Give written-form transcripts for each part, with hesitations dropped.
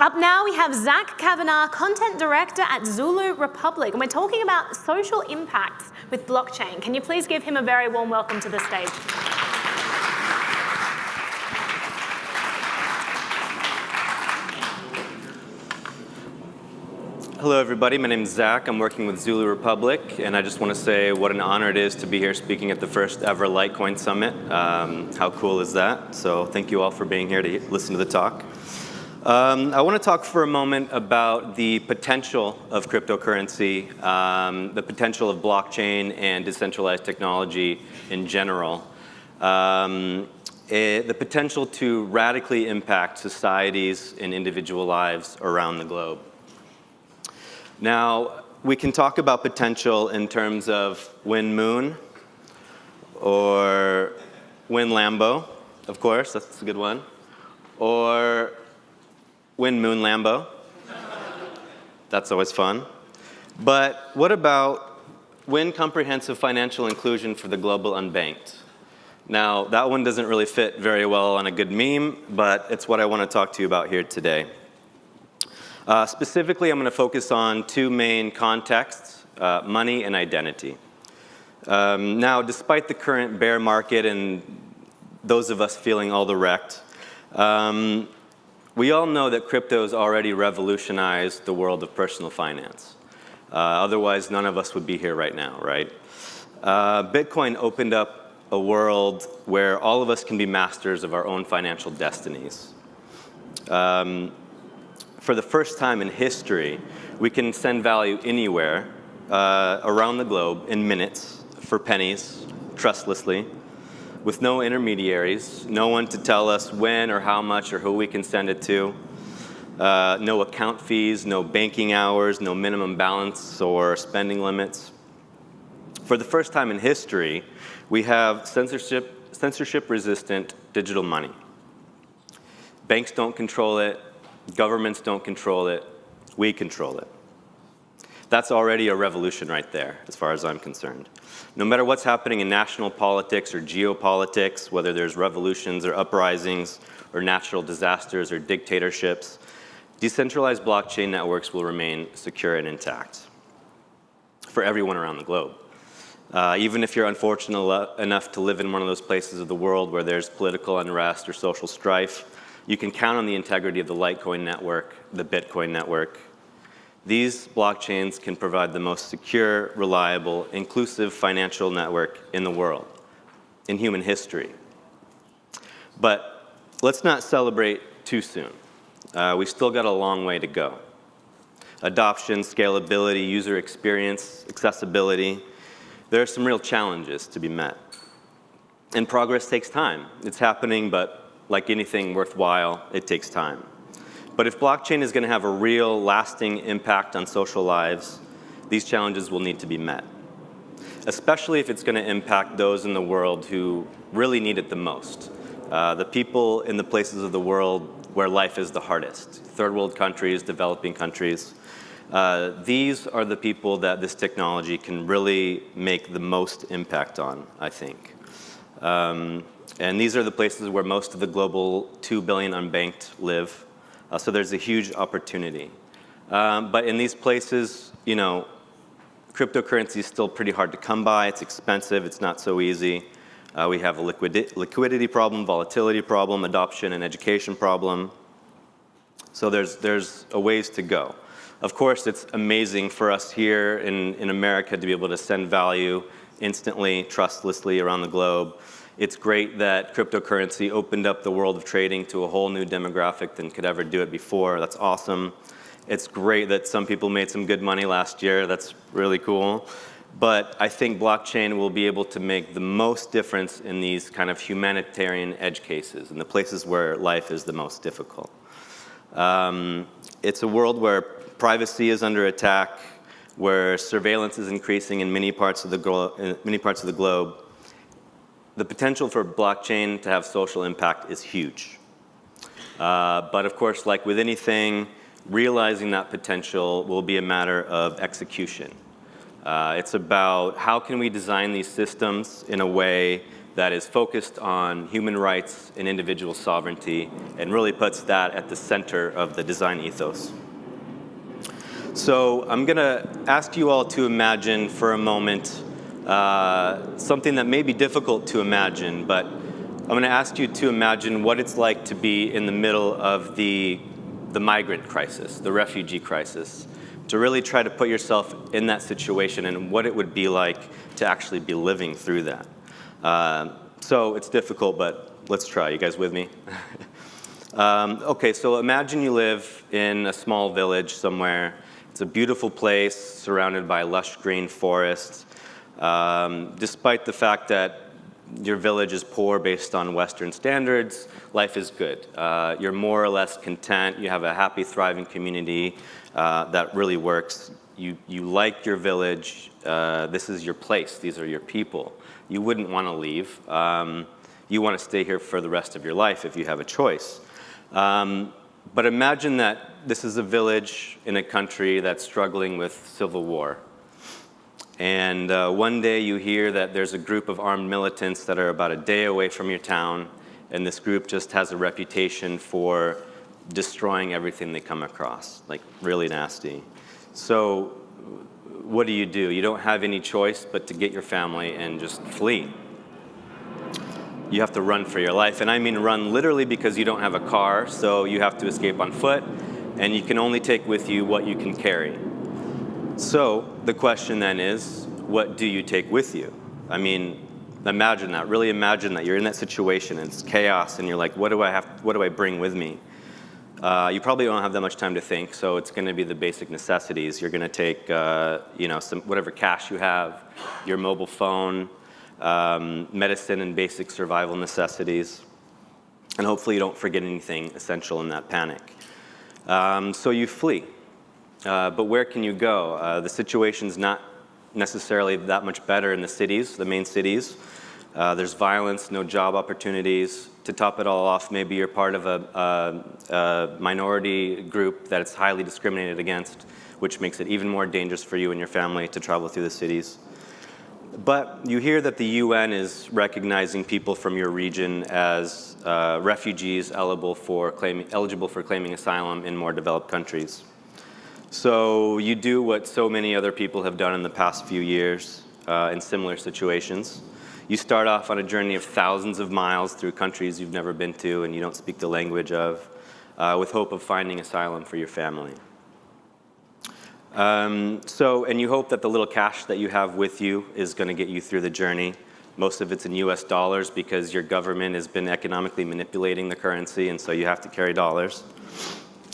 Up now, we have Cavanaugh, Content Director at Zulu Republic, and we're talking about social impacts with blockchain. Can you please give him a very warm welcome to the stage? Hello, everybody. My name is Zach. I'm working with Zulu Republic, and I just want to say what an honor it is to be here speaking at the first ever Litecoin Summit. How cool is that? So thank you all for being here to listen to the talk. I want to talk for a moment about the potential of cryptocurrency, the potential of blockchain and decentralized technology in general, the potential to radically impact societies and individual lives around the globe. Now, we can talk about potential in terms of win Moon or win Lambo, of course, that's a good one, or win Moon Lambo. That's always fun. But what about win comprehensive financial inclusion for the global unbanked? Now, that one doesn't really fit very well on a good meme, but it's what I want to talk to you about here today. Specifically, I'm going to focus on two main contexts, money and identity. Now, despite the current bear market and those of us feeling all the wrecked, we all know that crypto has already revolutionized the world of personal finance. Otherwise, none of us would be here right now, right? Bitcoin opened up a world where all of us can be masters of our own financial destinies. For the first time in history, we can send value anywhere around the globe in minutes for pennies, trustlessly, with no intermediaries, no one to tell us when or how much or who we can send it to, no account fees, no banking hours, no minimum balance or spending limits. For the first time in history, we have censorship-resistant digital money. Banks don't control it, governments don't control it, we control it. That's already a revolution right there, as far as I'm concerned. No matter what's happening in national politics or geopolitics, whether there's revolutions or uprisings or natural disasters or dictatorships, decentralized blockchain networks will remain secure and intact for everyone around the globe. Even if you're unfortunate enough to live in one of those places of the world where there's political unrest or social strife, you can count on the integrity of the Litecoin network, the Bitcoin network. These blockchains can provide the most secure, reliable, inclusive financial network in the world, in human history. But let's not celebrate too soon. We've still got a long way to go. Adoption, scalability, user experience, accessibility, there are some real challenges to be met. And progress takes time. It's happening, but like anything worthwhile, it takes time. But if blockchain is going to have a real, lasting impact on social lives, these challenges will need to be met, especially if it's going to impact those in the world who really need it the most, the people in the places of the world where life is the hardest, third world countries, developing countries. These are the people that this technology can really make the most impact on, I think. And these are the places where most of the global 2 billion unbanked live. So there's a huge opportunity. But in these places, you know, cryptocurrency is still pretty hard to come by. It's expensive. It's not so easy. We have a liquidity problem, volatility problem, adoption and education problem. So there's a ways to go. Of course, it's amazing for us here in America to be able to send value instantly, trustlessly around the globe. It's great that cryptocurrency opened up the world of trading to a whole new demographic than could ever do it before. That's awesome. It's great that some people made some good money last year. That's really cool. But I think blockchain will be able to make the most difference in these kind of humanitarian edge cases, in the places where life is the most difficult. It's a world where privacy is under attack, where surveillance is increasing in many parts of the globe. The potential for blockchain to have social impact is huge. But of course, like with anything, realizing that potential will be a matter of execution. It's about how can we design these systems in a way that is focused on human rights and individual sovereignty and really puts that at the center of the design ethos. So I'm going to ask you all to imagine for a moment something that may be difficult to imagine, but I'm going to ask you to imagine what it's like to be in the middle of the migrant crisis, the refugee crisis, to really try to put yourself in that situation and what it would be like to actually be living through that. So it's difficult, but let's try. You guys with me? Okay, so imagine you live in a small village somewhere. It's a beautiful place surrounded by lush green forests. Despite the fact that your village is poor based on Western standards, life is good. You're more or less content. You have a happy, thriving community that really works. You like your village. This is your place. These are your people. You wouldn't want to leave. You want to stay here for the rest of your life if you have a choice. But imagine that this is a village in a country that's struggling with civil war. And one day you hear that there's a group of armed militants that are about a day away from your town, and this group just has a reputation for destroying everything they come across, like really nasty. So what do? You don't have any choice but to get your family and just flee. You have to run for your life, and I mean run literally because you don't have a car, so you have to escape on foot, and you can only take with you what you can carry. So the question then is, what do you take with you? I mean, imagine that. Really imagine that you're in that situation and it's chaos, and you're like, what do I bring with me? You probably don't have that much time to think, so it's going to be the basic necessities. You're going to take, some whatever cash you have, your mobile phone, medicine and basic survival necessities, and hopefully you don't forget anything essential in that panic. So you flee. But where can you go? The situation's not necessarily that much better in the cities, the main cities. There's violence, no job opportunities. To top it all off, maybe you're part of a minority group that it's highly discriminated against, which makes it even more dangerous for you and your family to travel through the cities. But you hear that the UN is recognizing people from your region as refugees eligible for claiming asylum in more developed countries. So you do what so many other people have done in the past few years in similar situations. You start off on a journey of thousands of miles through countries you've never been to and you don't speak the language of, with hope of finding asylum for your family. And you hope that the little cash that you have with you is going to get you through the journey. Most of it's in US dollars because your government has been economically manipulating the currency, and so you have to carry dollars.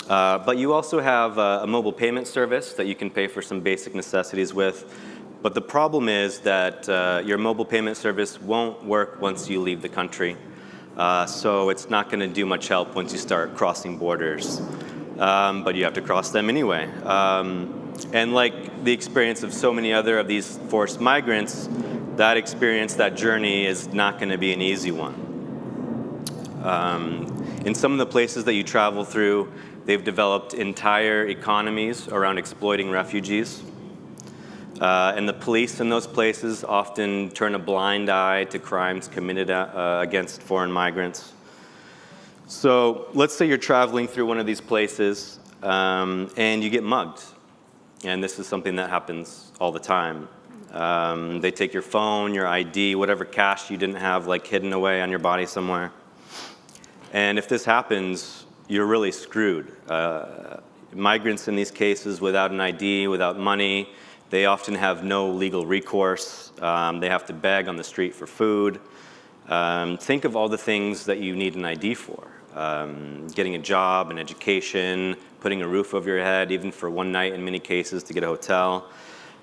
But you also have a mobile payment service that you can pay for some basic necessities with. But the problem is that your mobile payment service won't work once you leave the country. So it's not going to do much help once you start crossing borders. But you have to cross them anyway. And like the experience of so many other of these forced migrants, that experience, that journey is not going to be an easy one. In some of the places that you travel through, they've developed entire economies around exploiting refugees. And the police in those places often turn a blind eye to crimes committed against foreign migrants. So let's say you're traveling through one of these places and you get mugged. And this is something that happens all the time. They take your phone, your ID, whatever cash you didn't have like hidden away on your body somewhere. And if this happens, you're really screwed. Migrants in these cases without an ID, without money, they often have no legal recourse. They have to beg on the street for food. Think of all the things that you need an ID for. Getting a job, an education, putting a roof over your head, even for one night in many cases to get a hotel,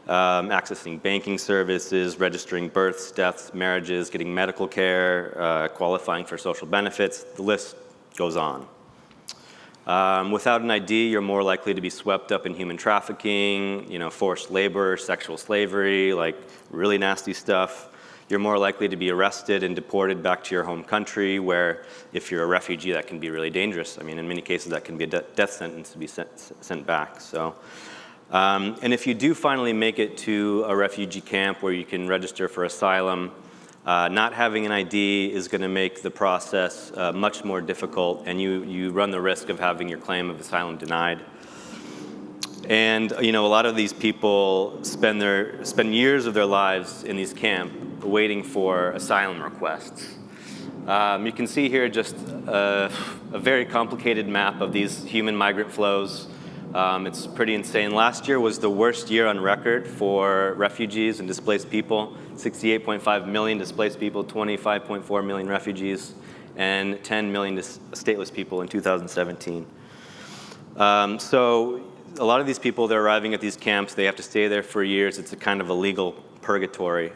accessing banking services, registering births, deaths, marriages, getting medical care, qualifying for social benefits. The list goes on. Without an ID, you're more likely to be swept up in human trafficking, forced labor, sexual slavery, like really nasty stuff. You're more likely to be arrested and deported back to your home country, where if you're a refugee, that can be really dangerous. I mean, in many cases, that can be a death sentence to be sent back. So, and if you do finally make it to a refugee camp where you can register for asylum, Not having an ID is going to make the process much more difficult, and you run the risk of having your claim of asylum denied. And a lot of these people spend years of their lives in these camps waiting for asylum requests. You can see here just a very complicated map of these human migrant flows. It's pretty insane. Last year was the worst year on record for refugees and displaced people. 68.5 million displaced people, 25.4 million refugees, and 10 million stateless people in 2017. So a lot of these people, they're arriving at these camps. They have to stay there for years. It's a kind of a legal purgatory,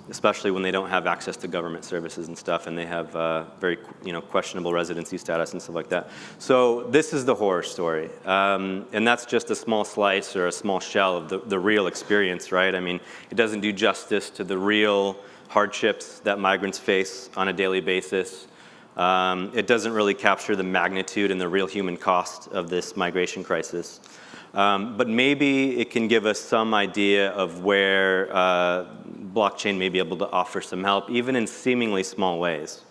especially when they don't have access to government services and stuff, and they have very questionable residency status and stuff like that. So this is the horror story, and that's just a small slice or a small shell of the real experience, right? I mean, it doesn't do justice to the real hardships that migrants face on a daily basis. It doesn't really capture the magnitude and the real human cost of this migration crisis. But maybe it can give us some idea of where blockchain may be able to offer some help, even in seemingly small ways.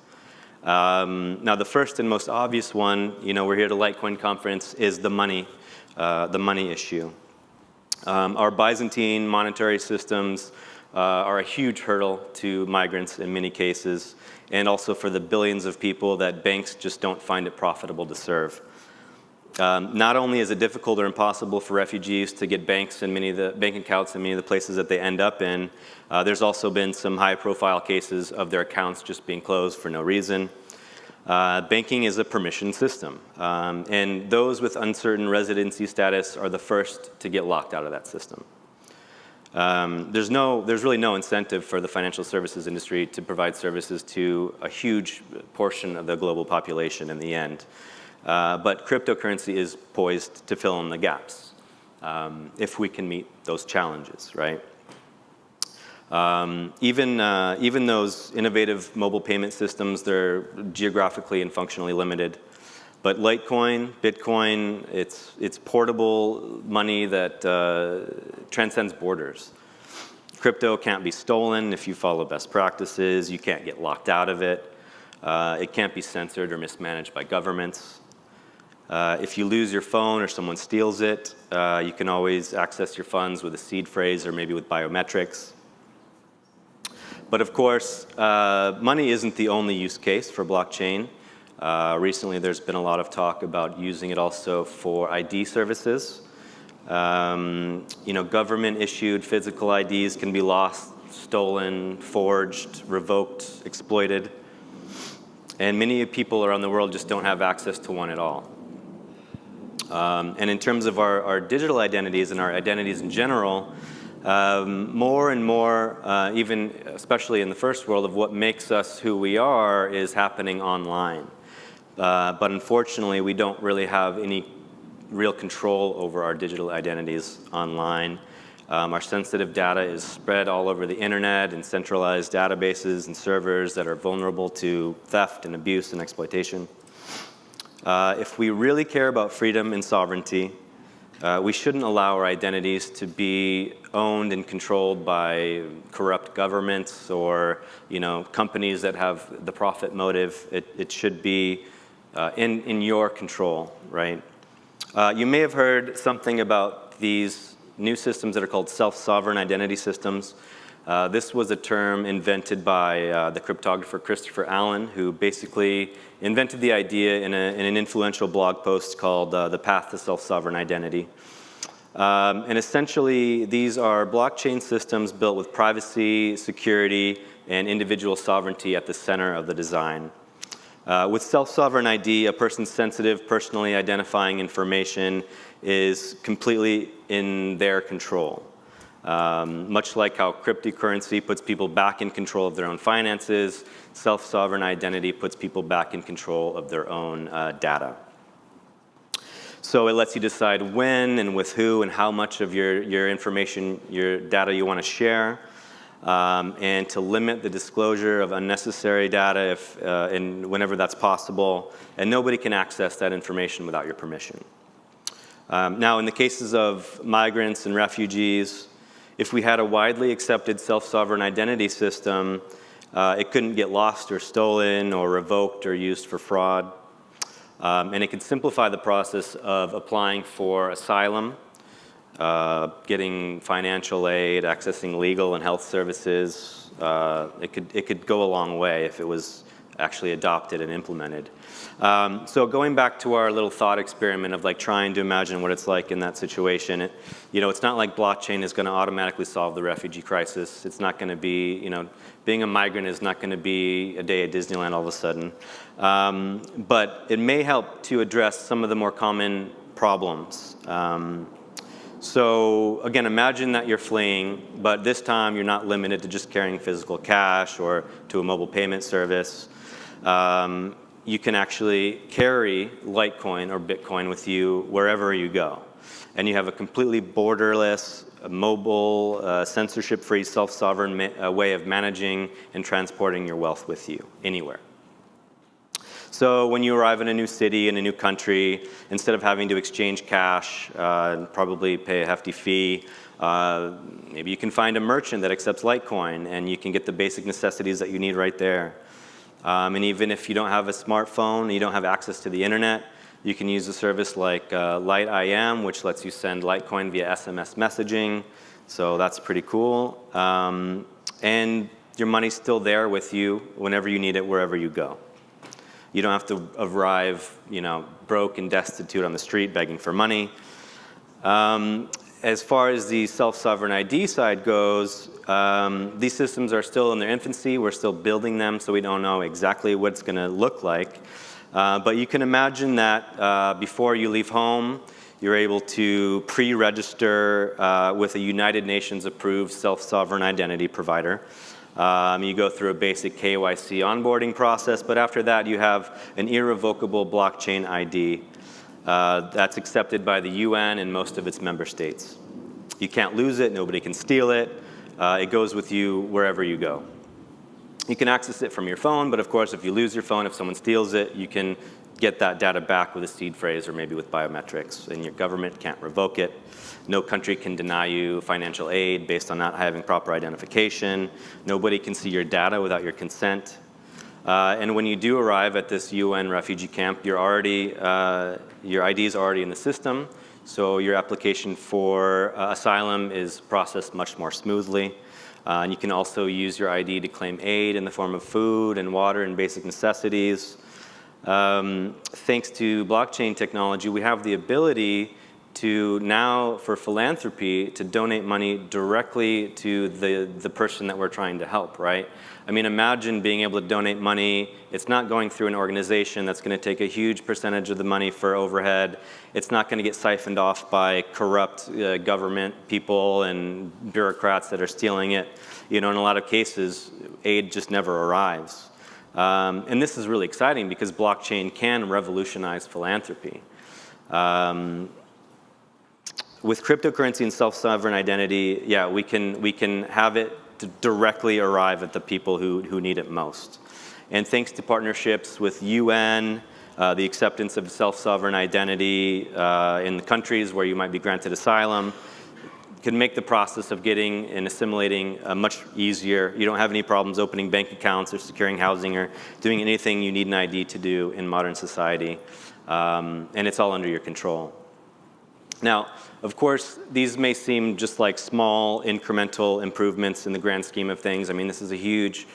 Now, the first and most obvious one, we're here at a Litecoin conference, is the money issue. Our Byzantine monetary systems are a huge hurdle to migrants in many cases, and also for the billions of people that banks just don't find it profitable to serve. Not only is it difficult or impossible for refugees to get bank accounts in many of the places that they end up in, there's also been some high-profile cases of their accounts just being closed for no reason. Banking is a permission system, and those with uncertain residency status are the first to get locked out of that system. There's really no incentive for the financial services industry to provide services to a huge portion of the global population in the end. But cryptocurrency is poised to fill in the gaps if we can meet those challenges, right? Even those innovative mobile payment systems, they're geographically and functionally limited. But Litecoin, Bitcoin, it's portable money that transcends borders. Crypto can't be stolen if you follow best practices. You can't get locked out of it. It can't be censored or mismanaged by governments. If you lose your phone or someone steals it, you can always access your funds with a seed phrase or maybe with biometrics. But of course, money isn't the only use case for blockchain. Recently, there's been a lot of talk about using it also for ID services. Government-issued physical IDs can be lost, stolen, forged, revoked, exploited. And many people around the world just don't have access to one at all. And in terms of our digital identities and our identities in general, more and more, even especially in the first world, of what makes us who we are is happening online. But unfortunately, we don't really have any real control over our digital identities online. Our sensitive data is spread all over the internet in centralized databases and servers that are vulnerable to theft and abuse and exploitation. If we really care about freedom and sovereignty, we shouldn't allow our identities to be owned and controlled by corrupt governments or companies that have the profit motive. It should be in your control, right? You may have heard something about these new systems that are called self-sovereign identity systems. This was a term invented by the cryptographer Christopher Allen, who basically invented the idea in an influential blog post called The Path to Self-Sovereign Identity. And essentially, these are blockchain systems built with privacy, security, and individual sovereignty at the center of the design. With self-sovereign ID, a person's sensitive, personally identifying information is completely in their control. Much like how cryptocurrency puts people back in control of their own finances, self-sovereign identity puts people back in control of their own data. So it lets you decide when and with who and how much of your information, your data you want to share. And to limit the disclosure of unnecessary data whenever that's possible, and nobody can access that information without your permission. Now, in the cases of migrants and refugees, If we had a widely accepted self-sovereign identity system, it couldn't get lost or stolen or revoked or used for fraud. And it could simplify the process of applying for asylum, getting financial aid, accessing legal and health services. It could go a long way if it was actually adopted and implemented. So going back to our little thought experiment of like trying to imagine what it's like in that situation, it's not like blockchain is going to automatically solve the refugee crisis. It's not going to be, being a migrant is not going to be a day at Disneyland all of a sudden. But it may help to address some of the more common problems. So again, imagine that you're fleeing, but this time you're not limited to just carrying physical cash or to a mobile payment service. You can actually carry Litecoin or Bitcoin with you wherever you go. And you have a completely borderless, mobile, censorship-free, self-sovereign way of managing and transporting your wealth with you anywhere. So when you arrive in a new city, in a new country, instead of having to exchange cash and probably pay a hefty fee, maybe you can find a merchant that accepts Litecoin and you can get the basic necessities that you need right there. And even if you don't have a smartphone, you don't have access to the internet, you can use a service like LiteIM, which lets you send Litecoin via SMS messaging. So that's pretty cool. And your money's still there with you whenever you need it, wherever you go. You don't have to arrive, broke and destitute on the street begging for money. As far as the self-sovereign ID side goes, these systems are still in their infancy. We're still building them, so we don't know exactly what it's going to look like. But you can imagine that before you leave home, you're able to pre-register with a United Nations approved self-sovereign identity provider. You go through a basic KYC onboarding process, but after that you have an irrevocable blockchain ID that's accepted by the UN and most of its member states. You can't lose it, nobody can steal it. It goes with you wherever you go. You can access it from your phone, but of course if you lose your phone, if someone steals it, you can get that data back with a seed phrase or maybe with biometrics, and your government can't revoke it. No country can deny you financial aid based on not having proper identification. Nobody can see your data without your consent. And when you do arrive at this UN refugee camp, your ID is already in the system, so your application for asylum is processed much more smoothly. And you can also use your ID to claim aid in the form of food and water and basic necessities. Thanks to blockchain technology, we have the ability to now, for philanthropy, to donate money directly to the person that we're trying to help, right? I mean, imagine being able to donate money. It's not going through an organization that's going to take a huge percentage of the money for overhead. It's not going to get siphoned off by corrupt government people and bureaucrats that are stealing it. In a lot of cases, aid just never arrives. And this is really exciting because blockchain can revolutionize philanthropy. With cryptocurrency and self-sovereign identity, yeah, we can have it to directly arrive at the people who need it most. And thanks to partnerships with UN, the acceptance of self-sovereign identity in the countries where you might be granted asylum, can make the process of getting and assimilating much easier. You don't have any problems opening bank accounts or securing housing or doing anything you need an ID to do in modern society. And it's all under your control. Now, of course, these may seem just like small incremental improvements in the grand scheme of things. I mean, this is a huge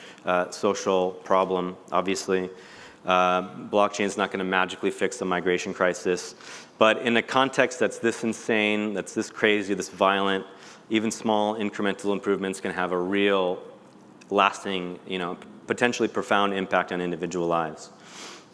social problem, obviously. Blockchain is not going to magically fix the migration crisis. But in a context that's this insane, that's this crazy, this violent, even small incremental improvements can have a real lasting, potentially profound impact on individual lives.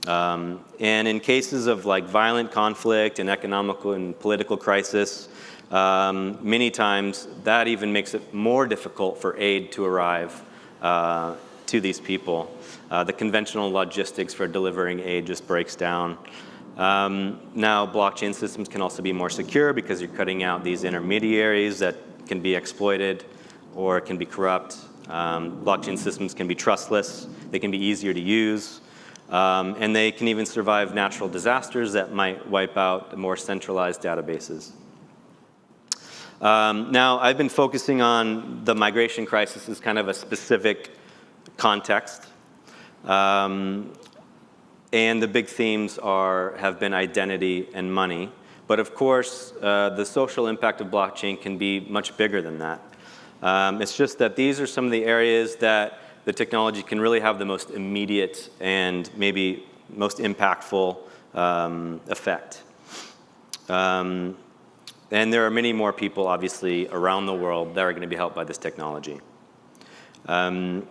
And in cases of like violent conflict and economic and political crisis, many times that even makes it more difficult for aid to arrive to these people. The conventional logistics for delivering aid just breaks down. Now blockchain systems can also be more secure because you're cutting out these intermediaries that can be exploited or can be corrupt. Blockchain systems can be trustless. They can be easier to use. And they can even survive natural disasters that might wipe out more centralized databases. Now, I've been focusing on the migration crisis as kind of a specific context. And the big themes have been identity and money. But of course, the social impact of blockchain can be much bigger than that. It's just that these are some of the areas that the technology can really have the most immediate and maybe most impactful effect. And there are many more people, obviously, around the world that are going to be helped by this technology. The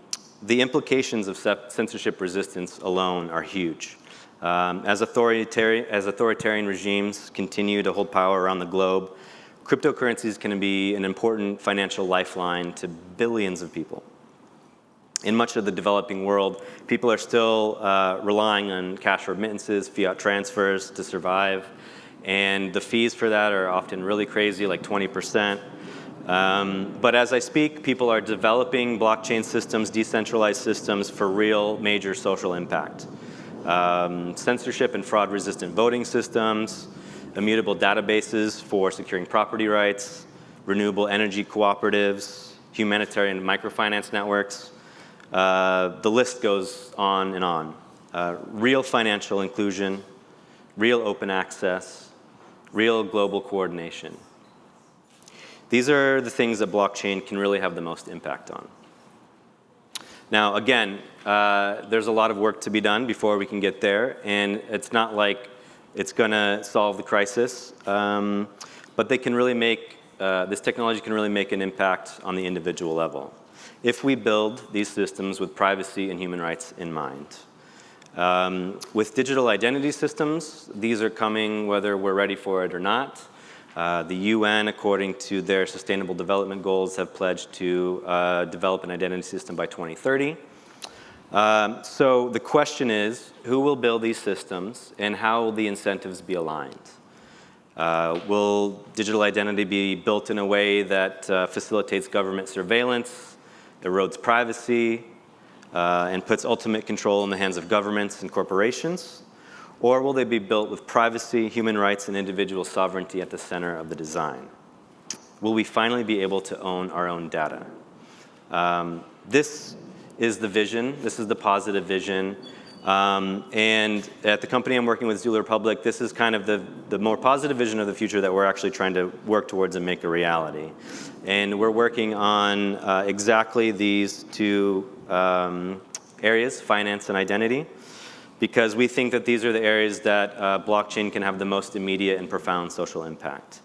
implications of censorship resistance alone are huge. As authoritarian regimes continue to hold power around the globe, cryptocurrencies can be an important financial lifeline to billions of people. In much of the developing world, people are still relying on cash remittances, fiat transfers to survive, and the fees for that are often really crazy, like 20%. But as I speak, people are developing blockchain systems, decentralized systems for real major social impact. Censorship and fraud-resistant voting systems, immutable databases for securing property rights, renewable energy cooperatives, humanitarian microfinance networks. The list goes on and on. Real financial inclusion, real open access, real global coordination. These are the things that blockchain can really have the most impact on. Now, again, there's a lot of work to be done before we can get there, and it's not like it's going to solve the crisis, but they can really make, this technology can really make an impact on the individual level if we build these systems with privacy and human rights in mind. With digital identity systems, these are coming whether we're ready for it or not. The UN, according to their Sustainable Development Goals, have pledged to develop an identity system by 2030. So the question is, who will build these systems and how will the incentives be aligned? Will digital identity be built in a way that facilitates government surveillance, erodes privacy, and puts ultimate control in the hands of governments and corporations? Or will they be built with privacy, human rights, and individual sovereignty at the center of the design? Will we finally be able to own our own data? This is the vision. This is the positive vision. And at the company I'm working with, Zulu Republic, this is kind of the more positive vision of the future that we're actually trying to work towards and make a reality. And we're working on exactly these two areas, finance and identity, because we think that these are the areas that blockchain can have the most immediate and profound social impact.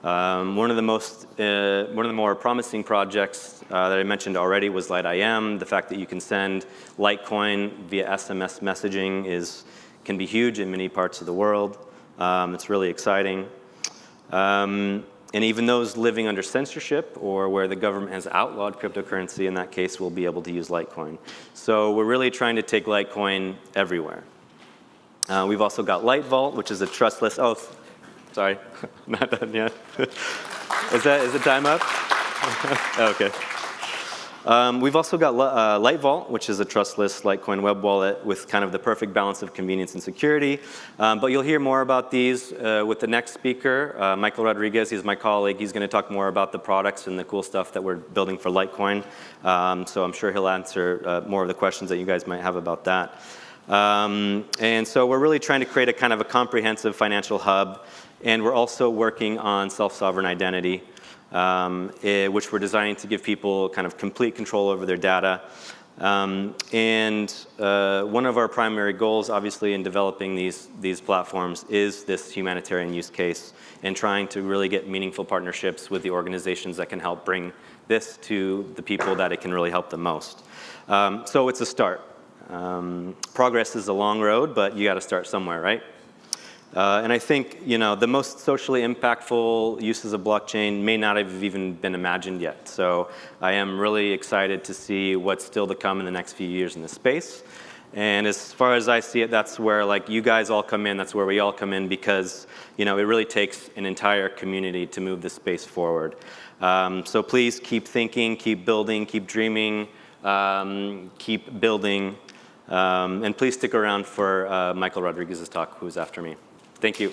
One of the more promising projects that I mentioned already was LiteIM. The fact that you can send Litecoin via SMS messaging can be huge in many parts of the world. It's really exciting. And even those living under censorship or where the government has outlawed cryptocurrency, in that case, will be able to use Litecoin. So we're really trying to take Litecoin everywhere. We've also got LiteVault, which is a trustless, sorry, not done yet. Is the time up? Okay. We've also got LiteVault, which is a trustless Litecoin web wallet with kind of the perfect balance of convenience and security. But you'll hear more about these with the next speaker, Michael Rodriguez. He's my colleague. He's going to talk more about the products and the cool stuff that we're building for Litecoin. So I'm sure he'll answer more of the questions that you guys might have about that. And so we're really trying to create a kind of a comprehensive financial hub. And we're also working on self-sovereign identity, which we're designing to give people kind of complete control over their data. And one of our primary goals, obviously, in developing these platforms is this humanitarian use case and trying to really get meaningful partnerships with the organizations that can help bring this to the people that it can really help the most. So it's a start. Progress is a long road, but you got to start somewhere, right? And I think, the most socially impactful uses of blockchain may not have even been imagined yet. So I am really excited to see what's still to come in the next few years in this space. And as far as I see it, that's where you guys all come in. That's where we all come in because, it really takes an entire community to move this space forward. So please keep thinking, keep building, keep dreaming, keep building. And please stick around for Michael Rodriguez's talk, who's after me. Thank you.